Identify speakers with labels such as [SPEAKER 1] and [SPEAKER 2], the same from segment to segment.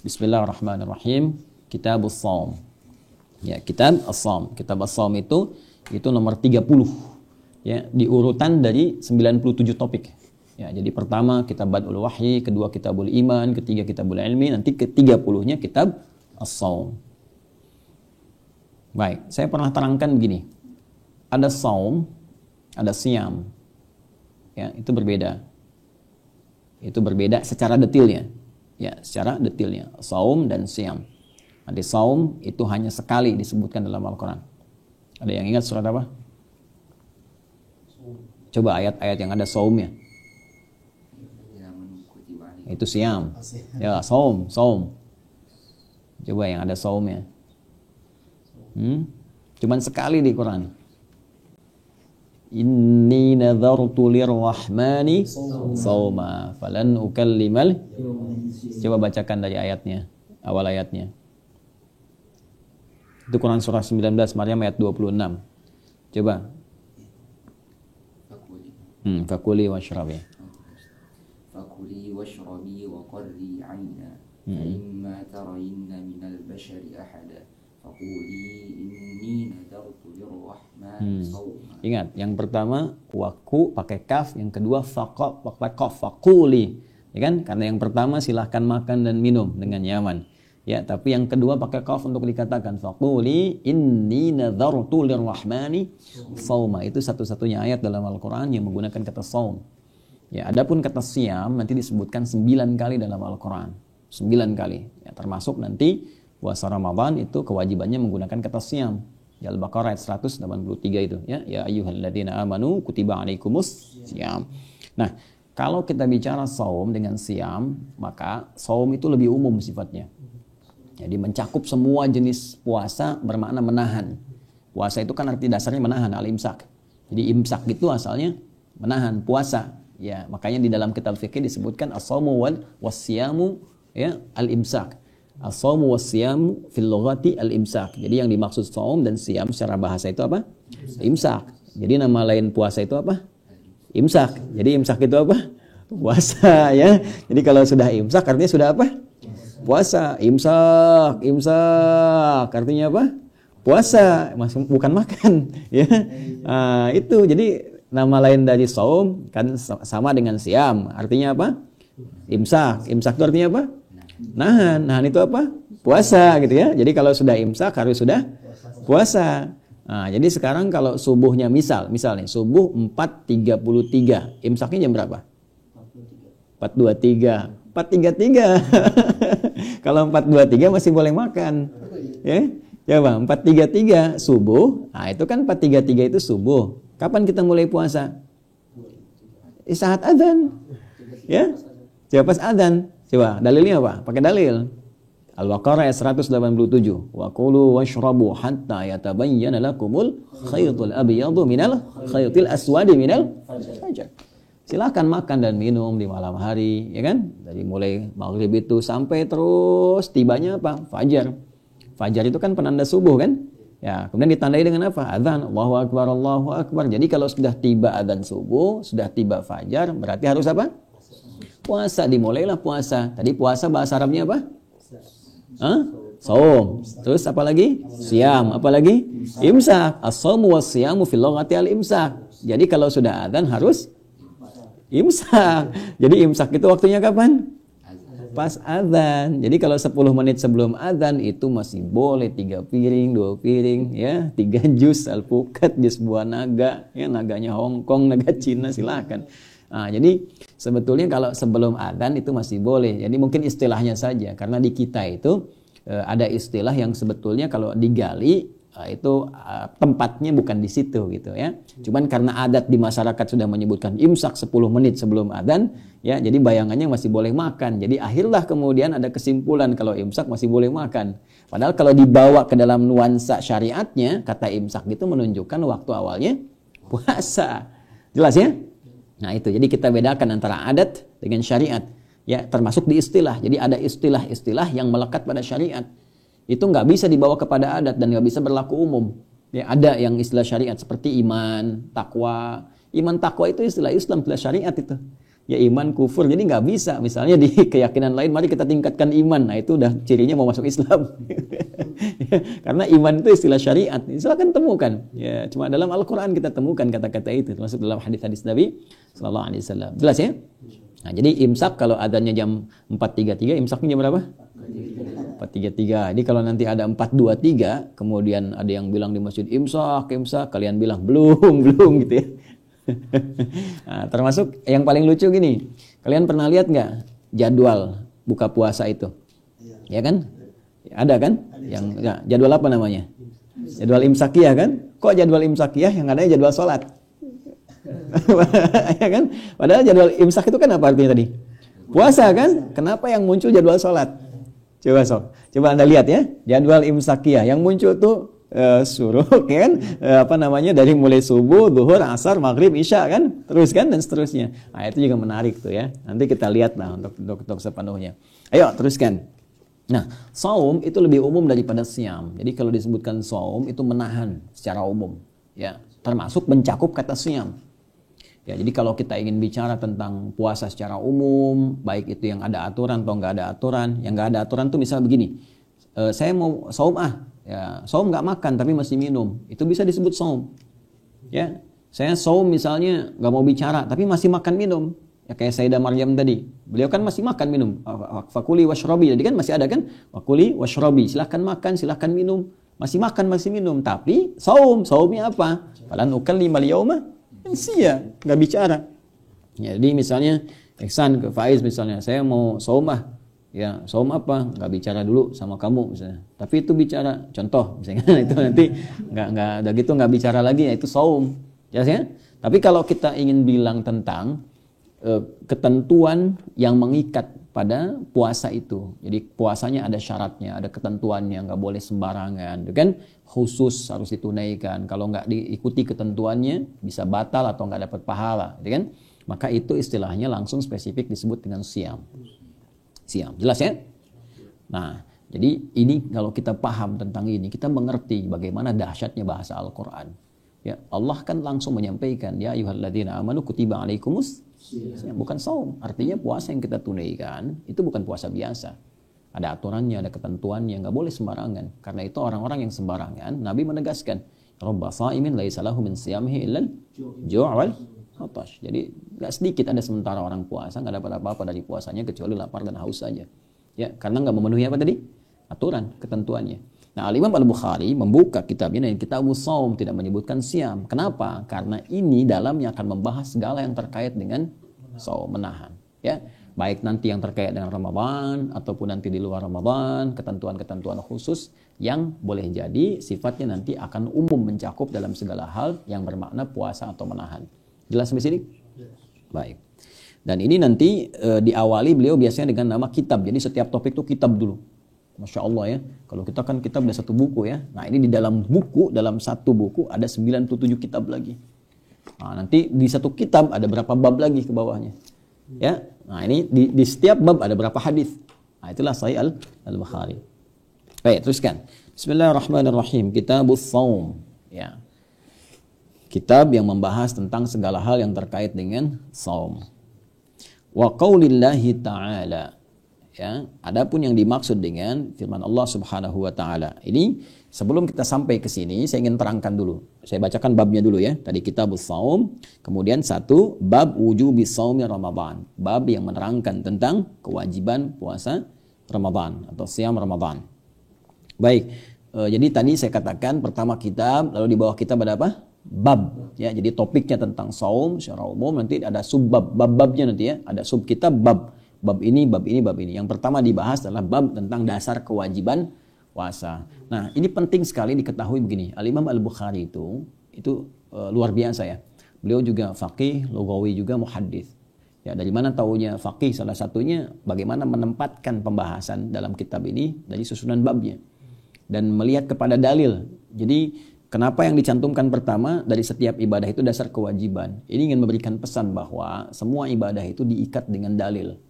[SPEAKER 1] Bismillahirrahmanirrahim. Kitab As-Shaum. Ya, Kitab As-Shaum. Kitab As-Shaum itu nomor 30. Ya, di urutan dari 97 topik. Ya, jadi pertama Kitab Bad'ul Wahyi, kedua Kitabul Iman, ketiga Kitabul Ilmi, nanti ke-30-nya Kitab As-Shaum. Baik, saya pernah terangkan begini. Ada Shaum, ada Siyam. Ya, itu berbeda. Itu berbeda secara detailnya. Ya, secara detailnya. Shaum dan Siyam. Nanti Shaum itu hanya sekali disebutkan dalam Al-Quran. Ada yang ingat surat apa? Coba ayat-ayat yang ada Shaumnya. Itu Siyam. Ya, Shaum. Coba yang ada Shaumnya. Cuman sekali di Quran. Inni nadhartu lirrahmani shauma falan ukallimal. Coba bacakan dari ayatnya, awal ayatnya. Itu Quran surah 19 Maryam ayat 26. Coba. Fakuli washrabi.
[SPEAKER 2] Fakuli washrabi wa qarri 'aina. Fa imma tarayinna minal bashari ahada. Fakuli inni nadartu lirrahmani shauma.
[SPEAKER 1] Ingat, yang pertama waku pakai kaf, yang kedua faqa pakai qaf, faquli. Ya kan? Karena yang pertama silahkan makan dan minum dengan nyaman. Ya, tapi yang kedua pakai qaf untuk dikatakan faquli inni nadartu lirrahmani shauma. Itu satu-satunya ayat dalam Al-Qur'an yang menggunakan kata shaum. Ya, adapun kata siyam nanti disebutkan 9 kali dalam Al-Qur'an. 9 kali. Ya, termasuk nanti puasa Ramadan itu kewajibannya menggunakan kata siyam. Di Al-Baqarah ayat 183 itu, ya ayyuhalladzina amanu kutiba alaikumus siyam. Nah, kalau kita bicara shaum dengan siyam, maka shaum itu lebih umum sifatnya. Jadi mencakup semua jenis puasa bermakna menahan. Puasa itu kan arti dasarnya menahan, al-imsak. Jadi imsak itu asalnya menahan puasa. Ya, makanya di dalam kitab fikih disebutkan as-shaumu was-siyamu, ya, al-imsak. As-shaumu was-siyamu fil lughati al-imsak. Jadi yang dimaksud shaum dan siyam secara bahasa itu apa? Imsak. Jadi nama lain puasa itu apa? Imsak. Jadi imsak itu apa? Puasa, ya. Jadi kalau sudah imsak artinya sudah apa? Puasa. Imsak artinya apa? Puasa, bukan makan, ya. Itu jadi nama lain dari shaum kan sama dengan siyam. Artinya apa? Imsak. Imsak itu artinya apa? Nahan itu apa? Puasa, gitu ya. Jadi kalau sudah imsak harus sudah puasa. Nah, jadi sekarang kalau subuhnya misal nih subuh 4.33, imsaknya jam berapa? 4.23. 4.33. Kalau 4.23 masih boleh makan. Ya. Coba 4.33 subuh. Nah, itu kan 4.33 itu subuh. Kapan kita mulai puasa? Saat adzan. Ya. Coba pas adzan. Coba dalilnya apa? Pakai dalil. Al-Baqarah ayat 187. Wa kulu washrabu hatta yatabayyana lakumul khaytul abyadu minal khaytil aswadi minal fajr. Silakan makan dan minum di malam hari, ya kan? Dari mulai maghrib itu sampai terus tibanya apa? Fajar. Fajar itu kan penanda subuh kan? Ya, kemudian ditandai dengan apa? Adzan. Allahu akbar, Allahu akbar. Jadi kalau sudah tiba adzan subuh, sudah tiba fajar, berarti harus apa? Puasa, dimulailah puasa. Tadi puasa bahasa Arabnya apa? Shaum. Terus apa lagi? Siyam. Apa lagi? Imsak. As-shaumu was-siyamu fil lughati al-imsak. Jadi kalau sudah adzan harus imsak. Jadi imsak itu waktunya kapan? Pas adzan. Jadi kalau 10 menit sebelum adzan itu masih boleh 3 piring, 2 piring, ya, 3 jus alpukat, jus buah naga, ya, naganya Hongkong, naga Cina, silakan. Nah, jadi sebetulnya kalau sebelum adzan itu masih boleh. Jadi mungkin istilahnya saja, karena di kita itu ada istilah yang sebetulnya kalau digali itu tempatnya bukan di situ gitu ya. Cuman karena adat di masyarakat sudah menyebutkan imsak 10 menit sebelum adzan, ya, jadi bayangannya masih boleh makan. Jadi akhirlah kemudian ada kesimpulan kalau imsak masih boleh makan. Padahal kalau dibawa ke dalam nuansa syariatnya, kata imsak itu menunjukkan waktu awalnya puasa. Jelas ya? Nah itu, jadi kita bedakan antara adat dengan syariat. Ya, termasuk di istilah. Jadi ada istilah-istilah yang melekat pada syariat. Itu nggak bisa dibawa kepada adat dan nggak bisa berlaku umum. Ya, ada yang istilah syariat seperti iman, takwa. Iman takwa itu istilah Islam, istilah syariat itu. ya iman kufur. Jadi nggak bisa. Misalnya di keyakinan lain, mari kita tingkatkan iman. Nah itu udah cirinya mau masuk Islam. Karena iman itu istilah syariat. Silakan temukan. Ya, cuma dalam Al-Quran kita temukan kata-kata itu, termasuk dalam hadis-hadis Nabi Sallallahu Alaihi Wasallam. Jelas ya? Nah, jadi imsak kalau adanya jam 4.33, imsaknya jam berapa? 4.33. Jadi kalau nanti ada 4.23, kemudian ada yang bilang di masjid imsak, kalian bilang belum gitu ya. Nah, termasuk yang paling lucu gini, kalian pernah lihat nggak jadwal buka puasa itu? Ya kan? Ada kan? Yang ya, jadwal apa namanya? Jadwal imsakiyah kan? Kok jadwal imsakiyah yang adanya jadwal sholat? Ya kan? Padahal jadwal imsak itu kan apa artinya tadi? Puasa kan? Kenapa yang muncul jadwal sholat? Coba Anda lihat ya, jadwal imsakiyah yang muncul tuh suruh kan dari mulai subuh, zuhur, asar, maghrib, isya kan, terus kan dan seterusnya. Nah, itu juga menarik tuh ya. Nanti kita lihat lah untuk sepenuhnya. Ayo teruskan. Nah, saum itu lebih umum daripada siam. Jadi kalau disebutkan saum itu menahan secara umum, ya, termasuk mencakup kata siam. Ya, jadi kalau kita ingin bicara tentang puasa secara umum, baik itu yang ada aturan atau nggak ada aturan, yang nggak ada aturan tuh misalnya begini, saya mau saum ya, saum nggak makan tapi masih minum, itu bisa disebut saum. Ya, saya saum misalnya nggak mau bicara tapi masih makan minum. Ya kayak Sayyidah Maryam tadi, beliau kan masih makan minum, fakuli washrobi, jadi kan masih ada kan, fakuli washrobi, silahkan makan, silahkan minum, masih makan, masih minum, tapi saumnya apa? Falan ukallima al-yauma insiya, nggak bicara. Ya, jadi misalnya Ihsan ke Faiz misalnya, saya mau saum ya saum apa? Nggak bicara dulu sama kamu misalnya, tapi itu bicara, contoh misalnya itu nanti nggak ada gitu, nggak bicara lagi, ya itu saum, jelas ya. Tapi kalau kita ingin bilang tentang ketentuan yang mengikat pada puasa itu. Jadi puasanya ada syaratnya, ada ketentuannya, nggak boleh sembarangan, kan? Khusus harus ditunaikan. Kalau nggak diikuti ketentuannya bisa batal atau nggak dapat pahala, kan? Maka itu istilahnya langsung spesifik disebut dengan siam. Siam, jelas ya? Nah, jadi ini kalau kita paham tentang ini, kita mengerti bagaimana dahsyatnya bahasa Al-Quran. Ya, Allah kan langsung menyampaikan, ya ayyuhalladzina amanu kutiba alaikumus, bukan saum. Artinya puasa yang kita tunaikan itu bukan puasa biasa. Ada aturannya, ada ketentuannya, nggak boleh sembarangan. Karena itu orang-orang yang sembarangan, Nabi menegaskan, Rabba sa'imin laisa lahu min siyamihi illal ju' wal atash. Jadi nggak sedikit ada sementara orang puasa nggak dapat apa-apa dari puasanya kecuali lapar dan haus saja. Ya, karena nggak memenuhi apa tadi? Aturan, ketentuannya. Nah, Al-Imam Al-Bukhari membuka kitabnya dengan Kitabus Shaum, tidak menyebutkan siam. Kenapa? Karena ini dalamnya akan membahas segala yang terkait dengan saum, menahan. Ya, baik nanti yang terkait dengan Ramadan ataupun nanti di luar Ramadan, ketentuan-ketentuan khusus yang boleh jadi sifatnya nanti akan umum mencakup dalam segala hal yang bermakna puasa atau menahan. Jelas sampai sini? Baik. Dan ini nanti diawali beliau biasanya dengan nama kitab. Jadi setiap topik itu kitab dulu. Masya Allah ya, kalau kita kan kitab ada satu buku ya. Nah ini di dalam buku, dalam satu buku ada 97 kitab lagi. Nah nanti di satu kitab ada berapa bab lagi ke bawahnya. Ya, nah ini di setiap bab ada berapa hadis. Nah itulah Sahih Al-Bukhari. Baik, teruskan. Bismillahirrahmanirrahim. Kitabus Shaum. Ya. Kitab yang membahas tentang segala hal yang terkait dengan saum. Wa qaulillahi ta'ala. Ya, adapun yang dimaksud dengan firman Allah Subhanahu wa taala. Ini sebelum kita sampai ke sini saya ingin terangkan dulu. Saya bacakan babnya dulu ya. Tadi Kitabus Shaum, kemudian satu bab wujubis shaumi Ramadan. Bab yang menerangkan tentang kewajiban puasa Ramadan atau siam Ramadan. Baik. Jadi tadi saya katakan pertama kitab, lalu di bawah kitab ada apa? Bab. Ya, jadi topiknya tentang saum secara umum, nanti ada subbab, bab-babnya nanti ya. Ada subkitab bab. Bab ini, bab ini, bab ini. Yang pertama dibahas adalah bab tentang dasar kewajiban puasa. Nah, ini penting sekali diketahui begini. Al-Imam Al-Bukhari itu luar biasa ya. Beliau juga faqih, lughawi juga muhaddits. Ya, dari mana taunya faqih? Salah satunya bagaimana menempatkan pembahasan dalam kitab ini dari susunan babnya dan melihat kepada dalil. Jadi, kenapa yang dicantumkan pertama dari setiap ibadah itu dasar kewajiban? Ini ingin memberikan pesan bahwa semua ibadah itu diikat dengan dalil.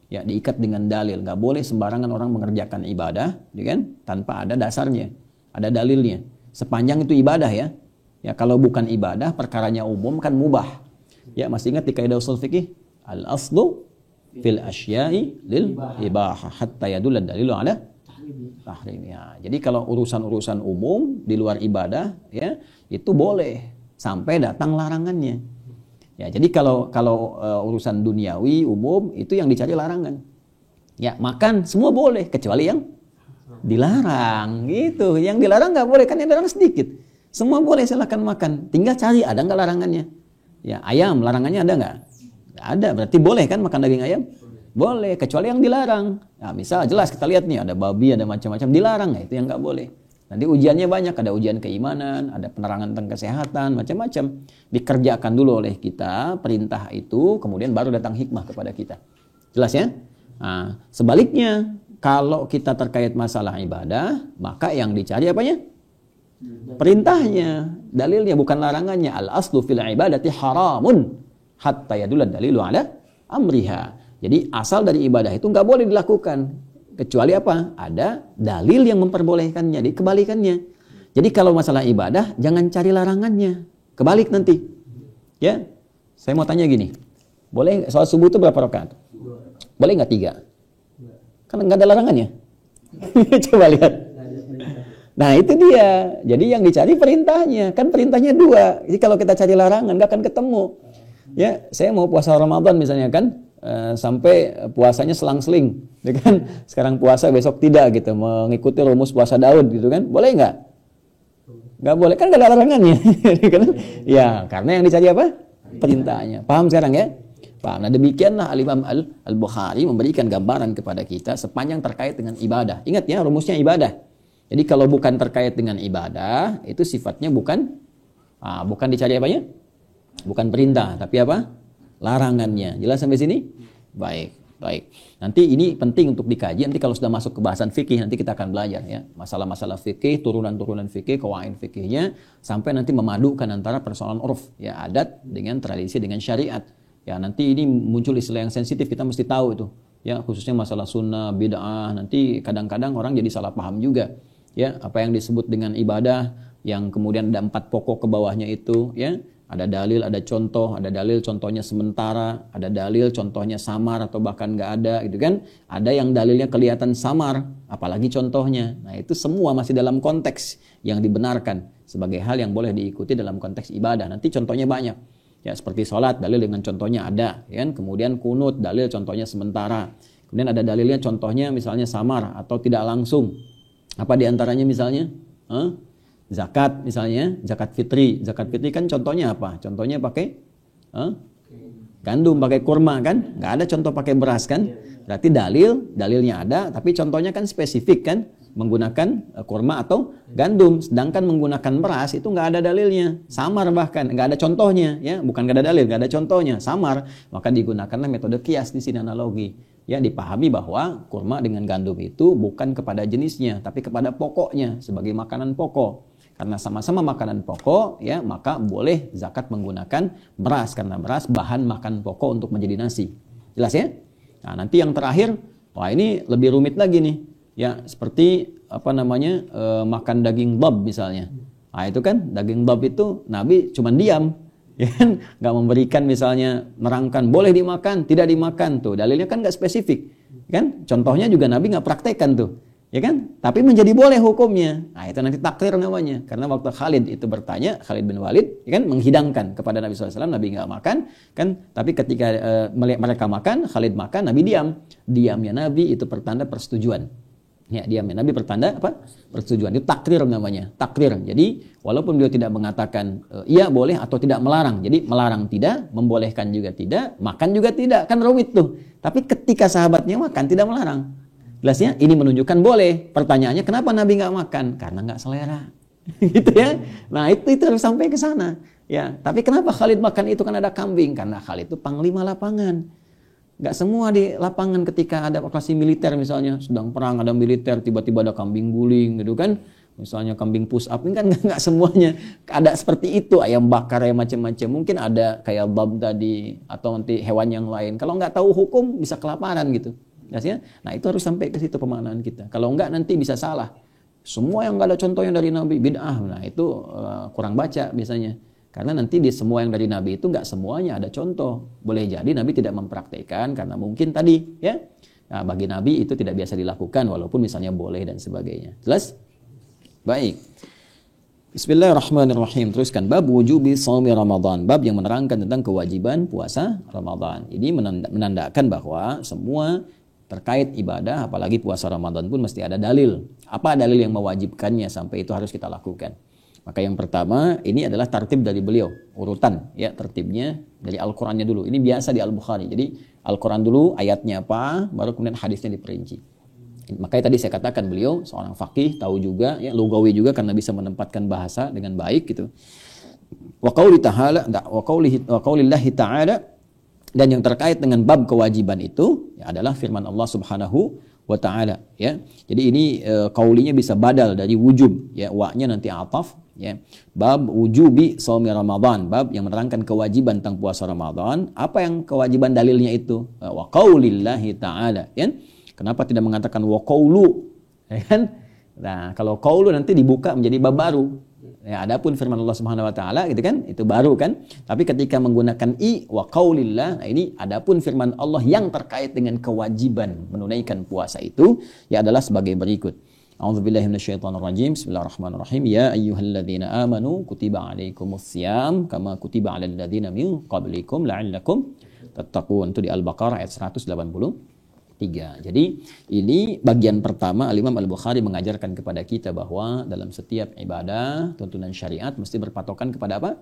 [SPEAKER 1] Ya, diikat dengan dalil. Nggak boleh sembarangan orang mengerjakan ibadah, ya kan? Tanpa ada dasarnya, ada dalilnya. Sepanjang itu ibadah ya. Ya, kalau bukan ibadah, perkaranya umum kan mubah. Ya, masih ingat di kaidah usul fikih Al-aslu fil asya'i lil ibahah hatta yadulla dalilu ala tahrim. Ya, jadi kalau urusan-urusan umum di luar ibadah ya itu boleh sampai datang larangannya. Ya, jadi kalau urusan duniawi umum itu yang dicari larangan. Ya, makan semua boleh kecuali yang dilarang gitu. Yang dilarang nggak boleh, kan yang dilarang sedikit. Semua boleh silakan makan. Tinggal cari ada nggak larangannya. Ya, ayam larangannya ada nggak? Nggak ada. Berarti boleh kan makan daging ayam? Boleh, kecuali yang dilarang. Nah, misal jelas kita lihat nih ada babi, ada macam-macam dilarang, ya itu yang nggak boleh. Nanti ujiannya banyak, ada ujian keimanan, ada penerangan tentang kesehatan, macam-macam. Dikerjakan dulu oleh kita perintah itu, kemudian baru datang hikmah kepada kita. Jelas ya? Nah, sebaliknya kalau kita terkait masalah ibadah, maka yang dicari apanya? Perintahnya, dalilnya bukan larangannya. Al-aslu fil ibadati haramun hatta yadulla dalilu ala amriha. Jadi asal dari ibadah itu nggak boleh dilakukan kecuali apa? Ada dalil yang memperbolehkannya. Jadi kebalikannya. Jadi kalau masalah ibadah jangan cari larangannya. Kebalik nanti. Ya, saya mau tanya gini. Boleh sholat subuh itu berapa rakaat? Boleh nggak 3? Kan nggak ada larangannya. Coba lihat. Nah itu dia. Jadi yang dicari perintahnya. Kan perintahnya 2. Jadi kalau kita cari larangan nggak akan ketemu. Ya, saya mau puasa Ramadan misalnya kan. Sampai puasanya selang-seling, ya kan? Sekarang puasa besok tidak gitu, mengikuti rumus puasa Daud gitu kan? Boleh nggak? Nggak boleh, kan nggak ada larangannya. Ya, karena yang dicari apa? Perintahnya. Paham sekarang ya? Paham. Nah demikianlah Al-Imam Al-Bukhari memberikan gambaran kepada kita sepanjang terkait dengan ibadah. Ingat ya, rumusnya ibadah. Jadi kalau bukan terkait dengan ibadah, itu sifatnya bukan dicari apanya? Bukan perintah, tapi apa? Larangannya. Jelas sampai sini? Baik. Nanti ini penting untuk dikaji. Nanti kalau sudah masuk ke bahasan fikih, nanti kita akan belajar ya. Masalah-masalah fikih, turunan-turunan fikih, qawaid fikihnya, sampai nanti memadukan antara persoalan urf, ya adat dengan tradisi dengan syariat. Ya nanti ini muncul istilah yang sensitif, kita mesti tahu itu. Ya khususnya masalah sunnah, bid'ah. Nanti kadang-kadang orang jadi salah paham juga. Ya apa yang disebut dengan ibadah, yang kemudian ada 4 pokok ke bawahnya itu, ya. Ada dalil, ada contoh, ada dalil contohnya sementara, ada dalil contohnya samar atau bahkan nggak ada gitu kan. Ada yang dalilnya kelihatan samar, apalagi contohnya. Nah itu semua masih dalam konteks yang dibenarkan sebagai hal yang boleh diikuti dalam konteks ibadah. Nanti contohnya banyak. Ya seperti sholat, dalil dengan contohnya ada. Ya kan? Kemudian kunut, dalil contohnya sementara. Kemudian ada dalilnya contohnya misalnya samar atau tidak langsung. Apa diantaranya misalnya? Zakat misalnya, zakat fitri. Zakat fitri kan contohnya apa? Contohnya pakai gandum, pakai kurma kan? Nggak ada contoh pakai beras kan? Berarti dalilnya ada, tapi contohnya kan spesifik kan? Menggunakan kurma atau gandum. Sedangkan menggunakan beras itu nggak ada dalilnya. Samar bahkan, nggak ada contohnya. Ya, bukan nggak ada dalil, nggak ada contohnya. Samar. Maka digunakanlah metode kias di sini analogi. Ya, dipahami bahwa kurma dengan gandum itu bukan kepada jenisnya, tapi kepada pokoknya sebagai makanan pokok. Karena sama-sama makanan pokok, ya maka boleh zakat menggunakan beras karena beras bahan makan pokok untuk menjadi nasi. Jelas ya? Nah, nanti yang terakhir, wah ini lebih rumit lagi nih. Ya, seperti makan daging dhab misalnya. Nah, itu kan daging dhab itu Nabi cuma diam, ya kan? Nggak memberikan misalnya nerangkan boleh dimakan, tidak dimakan tuh. Dalilnya kan nggak spesifik, kan? Contohnya juga Nabi nggak praktekkan tuh. Ya kan? Tapi menjadi boleh hukumnya. Nah, itu nanti takrir namanya. Karena waktu Khalid itu bertanya, Khalid bin Walid, ya kan, menghidangkan kepada Nabi SAW, Nabi nggak makan, kan? Tapi ketika mereka makan, Khalid makan, Nabi diam. Diamnya Nabi itu pertanda persetujuan. Ya, diamnya Nabi pertanda apa? Persetujuan. Itu takrir namanya. Takrir. Jadi, walaupun beliau tidak mengatakan iya boleh atau tidak melarang. Jadi, melarang tidak, membolehkan juga tidak, makan juga tidak. Kan rumit tuh. Tapi ketika sahabatnya makan, tidak melarang. Jelasnya ini menunjukkan boleh. Pertanyaannya kenapa Nabi nggak makan? Karena nggak selera, gitu ya. Nah itu harus sampai ke sana. Ya, tapi kenapa Khalid makan itu? Kan ada kambing. Karena Khalid itu panglima lapangan. Nggak semua di lapangan ketika ada operasi militer misalnya sedang perang ada militer tiba-tiba ada kambing guling gitu kan. Misalnya kambing push up ini kan nggak semuanya ada seperti itu, ayam bakar ya macam-macam. Mungkin ada kayak bab tadi atau nanti hewan yang lain. Kalau nggak tahu hukum bisa kelaparan gitu. Ya? Nah itu harus sampai ke situ pemahaman kita. Kalau enggak nanti bisa salah. Semua yang enggak ada contohnya dari Nabi bid'ah. Nah itu kurang baca biasanya. Karena nanti di semua yang dari Nabi itu nggak semuanya ada contoh. Boleh jadi Nabi tidak mempraktekkan karena mungkin tadi ya. Nah, bagi Nabi itu tidak biasa dilakukan walaupun misalnya boleh dan sebagainya. Jelas? Baik. Bismillahirrahmanirrahim. Teruskan bab wujubi shaumi Ramadan. Bab yang menerangkan tentang kewajiban puasa Ramadan. Ini menandakan bahwa semua terkait ibadah apalagi puasa Ramadan pun mesti ada dalil. Apa dalil yang mewajibkannya sampai itu harus kita lakukan? Maka yang pertama ini adalah tertib dari beliau, urutan ya tertibnya dari Al-Qur'annya dulu. Ini biasa di Al-Bukhari. Jadi Al-Qur'an dulu ayatnya apa, baru kemudian hadisnya diperinci. Makanya tadi saya katakan beliau seorang faqih, tahu juga ya lugawi juga karena bisa menempatkan bahasa dengan baik gitu. Wa qaulillahi ta'ala, dan yang terkait dengan bab kewajiban itu ya adalah firman Allah Subhanahu wa ta'ala ya. Jadi ini qaulinya bisa badal dari wujub ya, wa-nya nanti ataf ya. Bab wujubi shaumi Ramadan, bab yang menerangkan kewajiban tentang puasa Ramadan. Apa yang kewajiban dalilnya itu? Wa qaulillahi ta'ala ya. Kenapa tidak mengatakan wa qaulu? Ya kan? Nah, kalau qaulu nanti dibuka menjadi bab baru. Ya, adapun firman Allah Subhanahu wa taala gitu kan, itu baru kan. Tapi ketika menggunakan wa qaulillah, nah ini adapun firman Allah yang terkait dengan kewajiban menunaikan puasa itu ya adalah sebagai berikut. A'udzubillahi minasyaitonirrajim. Bismillahirrahmanirrahim. Ya ayyuhalladzina amanu kutiba alaikumussyam kama kutiba alal ladzina min qablikum la'allakum tattaqun. Itu di Al-Baqarah ayat 183. Jadi ini bagian pertama Al-Imam Al-Bukhari mengajarkan kepada kita bahwa dalam setiap ibadah tuntunan syariat mesti berpatokan kepada apa?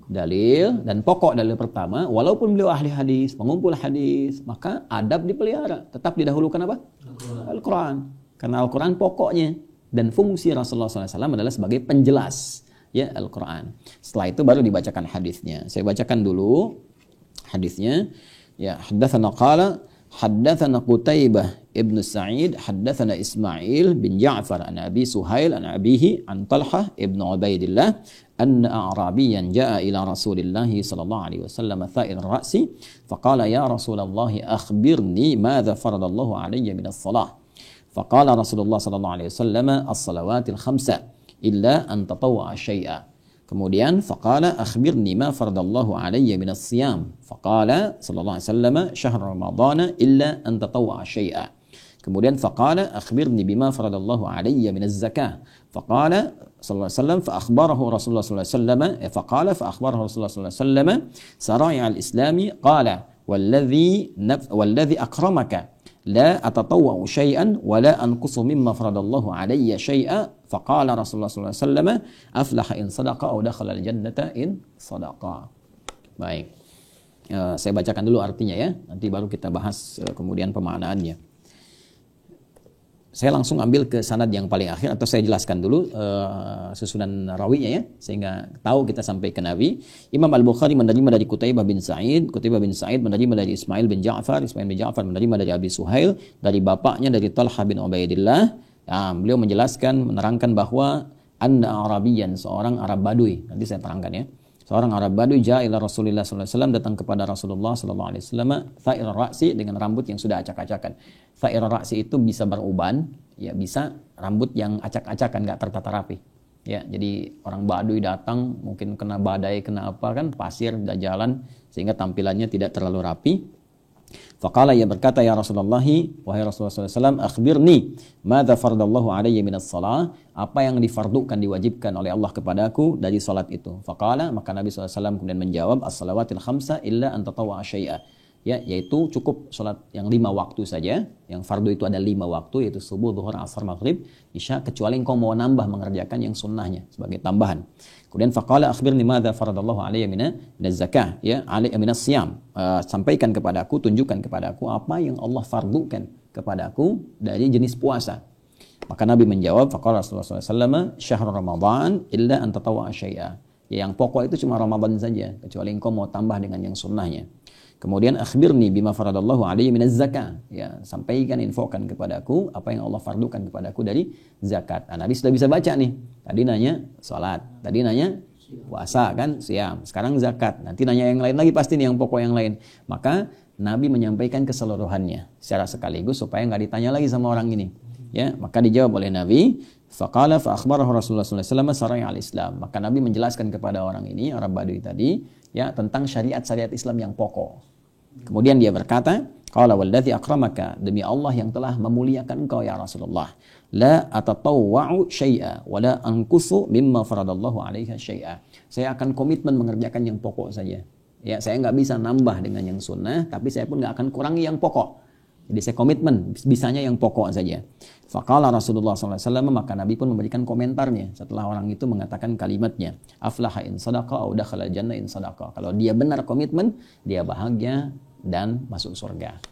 [SPEAKER 1] Dalil. Dan pokok dalil pertama, walaupun beliau ahli hadis, pengumpul hadis, maka adab dipelihara. Tetap didahulukan apa? Al-Quran. Karena Al-Quran pokoknya. Dan fungsi Rasulullah SAW adalah sebagai penjelas ya Al-Quran. Setelah itu baru dibacakan hadisnya. Saya bacakan dulu hadisnya. Ya, haddatsana qala حدثنا قتيبة ابن سعيد حدثنا إسماعيل بن جعفر عن أبي سهيل عن أبيه عن طلحة ابن عبيد الله أن أعرابيا جاء إلى رسول الله صلى الله عليه وسلم ثائر الرأس فقال يا رسول الله أخبرني ماذا فرض الله علي من الصلاة فقال رسول الله صلى الله عليه وسلم الصلوات الخمسة إلا أن تطوع شيئا. Kemudian faqala akhbirni ma faradallahu alayya minas siyam. Faqala sallallahu alaihi wasallam syahr ramadhana illa an tatawwa syai'a. Kemudian faqala akhbirni bima faradallahu alayya minaz zakah. Faqala sallallahu alaihi wasallam fa akhbarahu Rasulullah sallallahu alaihi wasallam faqala fa akhbarahu Rasulullah sallallahu alaihi wasallam sara'i al-islami qala walladhi akramaka la atatawwa'u syai'an wa la anqusu mimma faradallahu alayya syai'a. Faqala Rasulullah sallallahu alaihi wasallam aflaha in sadaqa aw dakhala al-jannata in sadaqa. Baik. Saya bacakan dulu artinya ya, nanti baru kita bahas kemudian pemaknaannya. Saya langsung ambil ke sanad yang paling akhir atau saya jelaskan dulu susunan rawinya ya, sehingga tahu kita sampai ke Nabi. Imam Al-Bukhari menerima dari Qutaibah bin Sa'id menerima dari Ismail bin Ja'far menerima dari Abi Suhail, dari bapaknya dari Talha bin Ubaidillah. Nah, beliau menjelaskan, menerangkan bahwa anna Arabiyan, seorang Arab Badui. Nanti saya terangkan ya. Seorang Arab Badui ja'a ila Rasulullah sallallahu alaihi wasallam, datang kepada Rasulullah sallallahu alaihi wasallam tha'ir ra'si, dengan rambut yang sudah acak-acakan. Tha'ir ra'si itu bisa beruban, ya bisa rambut yang acak-acakan, enggak tertata rapi. Ya, jadi orang Badui datang mungkin kena badai, kena apa kan, pasir, jalan sehingga tampilannya tidak terlalu rapi. Faqala, ia berkata, ya Rasulullah, wahai Rasulullah SAW, akhbirni madza faradallahu alayya minas salah, apa yang difardukan, diwajibkan oleh Allah kepadaku dari salat itu. Faqala, maka Nabi SAW kemudian menjawab, as-salawatil khamsa illa an tatawwa'a syai'a, ya, yaitu cukup salat yang 5 waktu saja. Yang fardu itu ada 5 waktu, yaitu subuh, zuhur, asar, maghrib, isya, kecuali engkau mau nambah mengerjakan yang sunnahnya sebagai tambahan. Kemudian faqala akhbirni madza faradallahu alayya minaz zakah, ya, alayya minas siyam. Sampaikan kepadaku, tunjukkan kepadaku apa yang Allah fardukan kepadaku dari jenis puasa. Maka Nabi menjawab, faqala Rasulullah SAW, syahr Ramadan illa an tatawwa'a syai'a. Ya, yang pokok itu cuma Ramadan saja, kecuali engkau mau tambah dengan yang sunnahnya. Kemudian akhbirni bima faradallahu alayya minaz zakah, ya, sampaikan, infokan kepadaku apa yang Allah fardukan kepadaku dari zakat. Nah, Nabi sudah bisa baca nih. Tadi nanya salat, tadi nanya puasa kan, siam. Sekarang zakat. Nanti nanya yang lain lagi pasti nih, yang pokok yang lain. Maka Nabi menyampaikan keseluruhannya secara sekaligus supaya nggak ditanya lagi sama orang ini. Ya, maka dijawab oleh Nabi, faqala fa akhbarahu Rasulullah sallallahu alaihi wasallam syara'i al-Islam. Maka Nabi menjelaskan kepada orang ini, Arab Badui tadi, ya, tentang syariat-syariat Islam yang pokok. Kemudian dia berkata, qala walladzi akramaka, demi Allah yang telah memuliakan engkau ya Rasulullah, la atatawwa'u syai'a wa la anqusu mimma faradallahu 'alaiha syai'a. Saya akan komitmen mengerjakan yang pokok saja. Ya, saya nggak bisa nambah dengan yang sunnah, tapi saya pun nggak akan kurangi yang pokok. Jadi saya komitmen bisanya yang pokok saja. Faqala Rasulullah SAW, maka Nabi pun memberikan komentarnya setelah orang itu mengatakan kalimatnya. Aflaha in sadaqa au dakhala jannah in sadaqa. Kalau dia benar komitmen, dia bahagia dan masuk surga.